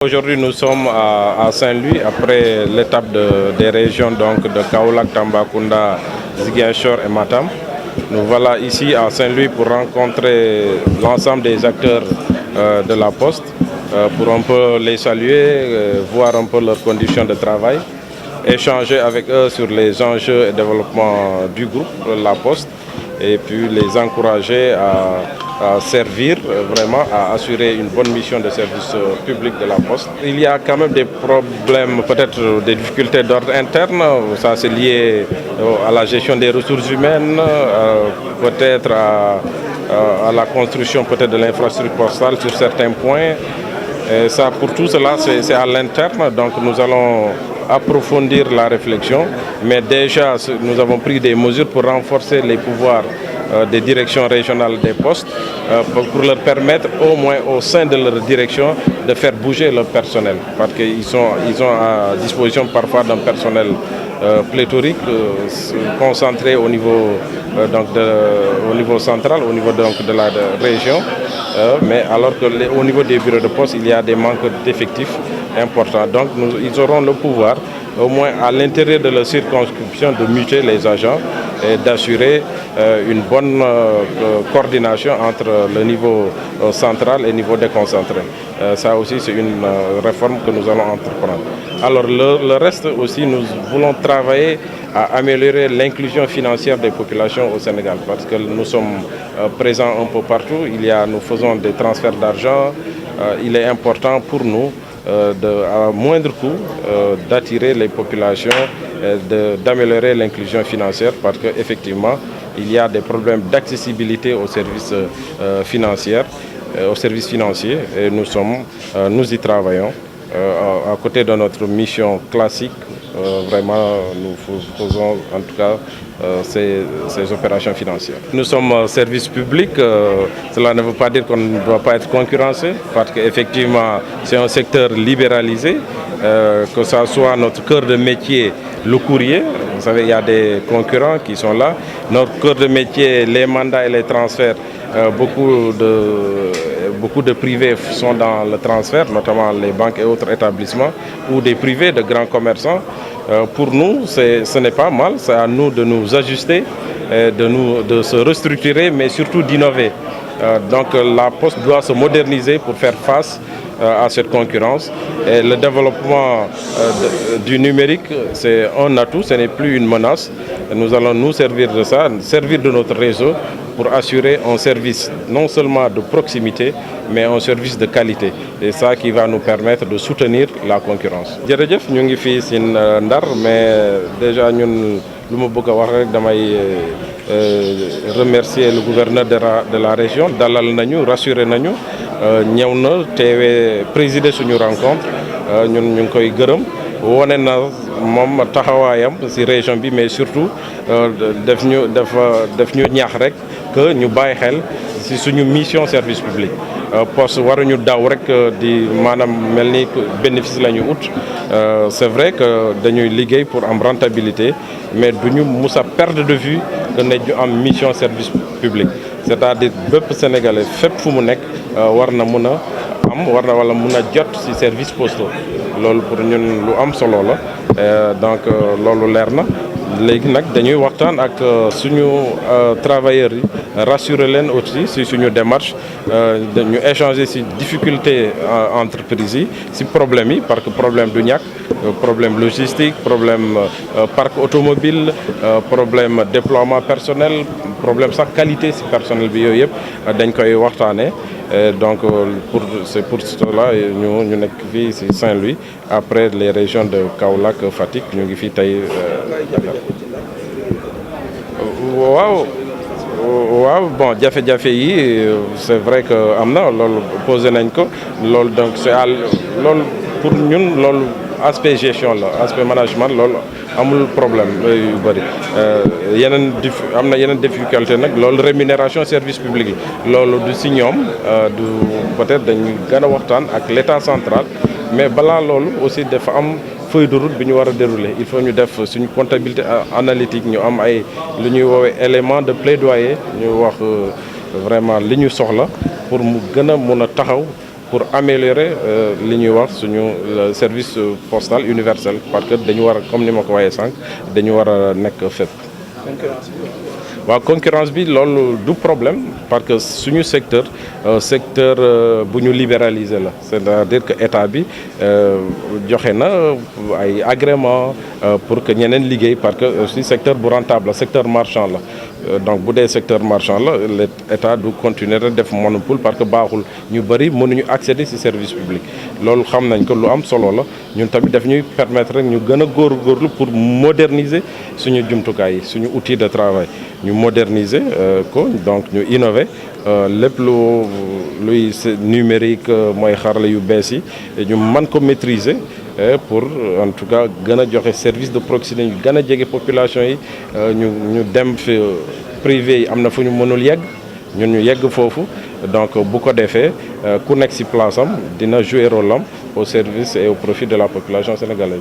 Aujourd'hui, nous sommes à Saint-Louis après l'étape des régions donc, de Kaolack, Tambacounda, Ziguinchor et Matam. Nous voilà ici à Saint-Louis pour rencontrer l'ensemble des acteurs de la Poste, pour un peu les saluer, voir un peu leurs conditions de travail, échanger avec eux sur les enjeux et développement du groupe, la Poste, et puis les encourager à servir, vraiment à assurer une bonne mission de service public de la Poste. Il y a quand même des problèmes, peut-être des difficultés d'ordre interne, ça c'est lié à la gestion des ressources humaines, peut-être à la construction peut-être de l'infrastructure postale sur certains points. Et ça, pour tout cela, c'est à l'interne, donc nous allons approfondir la réflexion, mais déjà nous avons pris des mesures pour renforcer les pouvoirs des directions régionales des postes pour leur permettre au moins au sein de leur direction de faire bouger leur personnel parce qu'ils ont à disposition parfois d'un personnel pléthorique concentré au niveau, au niveau central, au niveau donc, de la région, mais alors qu'au niveau des bureaux de poste il y a des manques d'effectifs importants. Donc ils auront le pouvoir au moins à l'intérieur de la circonscription de muter les agents et d'assurer une bonne coordination entre le niveau central et le niveau déconcentré. Ça aussi c'est une réforme que nous allons entreprendre. Alors le reste aussi, nous voulons travailler à améliorer l'inclusion financière des populations au Sénégal parce que nous sommes présents un peu partout. Nous faisons des transferts d'argent. Il est important pour nous à moindre coût d'attirer les populations, d'améliorer l'inclusion financière parce qu'effectivement il y a des problèmes d'accessibilité aux services financiers et nous y travaillons à côté de notre mission classique. Vraiment, nous faisons en tout cas ces opérations financières. Nous sommes service public, cela ne veut pas dire qu'on ne doit pas être concurrencé, parce qu'effectivement c'est un secteur libéralisé, que ce soit notre cœur de métier, le courrier, vous savez il y a des concurrents qui sont là, notre cœur de métier, les mandats et les transferts, beaucoup de privés sont dans le transfert, notamment les banques et autres établissements, ou des privés de grands commerçants. Pour nous, ce n'est pas mal, c'est à nous de nous ajuster, de se restructurer, mais surtout d'innover. Donc la Poste doit se moderniser pour faire face à cette concurrence. Et le développement du numérique, c'est un atout, ce n'est plus une menace. Nous allons nous servir de ça, servir de notre réseau pour assurer un service non seulement de proximité, mais un service de qualité. Et ça qui va nous permettre de soutenir la concurrence. Jërëjëf ñu ngi fii si Ndar, mais déjà ñun lu ma bëgg a wax rek damay remercier le gouverneur de la région, dalal nañu, rassuré nañu, ñëw na teewee présider suñu rencontre, ñun ñu ngi koy gërëm. Wone na moom taxawaayam ci région bi, mais surtout def ñu ñaax rek que ñu bàyyi xel ci suñu mission service public. Poste waruñu daw rek di maanaam mel ni bénéfice la ñu ut. C'est vrai que dañuy liggéey pour am rentabilité, mais duñu mus a perdre de vue que ne ñu am mission service public. C'est-à-dire bépp Sénégalais fépp fu mu nekk war na mun a am wala mun a jot ci service postaux. Loolu pour ñun lu am solo la, donc loolu leer na. Léegi nag dañuy waxtaan ak suñu travailleurs yi, rassurer leen aussi ci suñu démarche, ñu échanger ci difficulté entreprise yi, ci problème yi, parce que problème du ñàkk, problème logistique, problème parc automobile, problème déploiement personnel, problème sax qualité ci personnel bi, yooyu yëpp dañ koy waxtaanee. Donc c'est pour cela ñu nekk fii ci Saint-Louis après les régions de Kaolack, Fatick, ñu ngi fii tey Dakar. Waaw bon jafe-jafe yi c'est vrai que am na loolu posé nañ ko loolu, donc c'est loolu pour ñun loolu aspect gestion la, aspect management, loolu amul problème yu bëri. Am na yeneen difficulté nag, loolu rémunération service public yi loolu du si ñoom, du peut-être dañu gën a waxtaan ak l'état central, mais balaa loolu aussi dafa am feuille de route bi ñu war a dérouler. Il faut ñu def suñu comptabilité analytique, ñu am ay lu ñuy woowee élément de plaidoyer, ñu wax vraiment li ñu soxla pour mu gën a mun a taxaw pour améliorer li ñuy wax le service postal universel parce que dañu war a comme ni ma ko waxee sànq dañu war a nekk fépp. waaw concurrence bi loolu du problème parce que suñu secteur bu ñu libéraliser la c'est-à-dire que état bi joxe na ay agrément pour que ñeneen liggéey parce que aussi secteur bu rentable la secteur marchand la donc bu dee secteur marchand la l'état du continuer rek def monopole parce que baaxul ñu bëri mënuñu accéder ci service public loolu xam nañ ko lu am solo la ñun tamit daf ñuy permettre rek ñu gën a góorgóorlu pour moderniser suñu jumtukaay yi suñu outil de travail ñu moderniser ko donc ñu innover lépp luy numérique mooy xarala yu bees yi ñu mën ko maîtriser pour en tout cas gën a joxe service de proximité ñu gën a jege population yi ñu dem fi privé yi am na fu ñu mënul yegg ñun ñu yegg foofu donc bu ko defee ku nekk ci place am dina jouer rôle am au service et au profit de la population sénégalaise.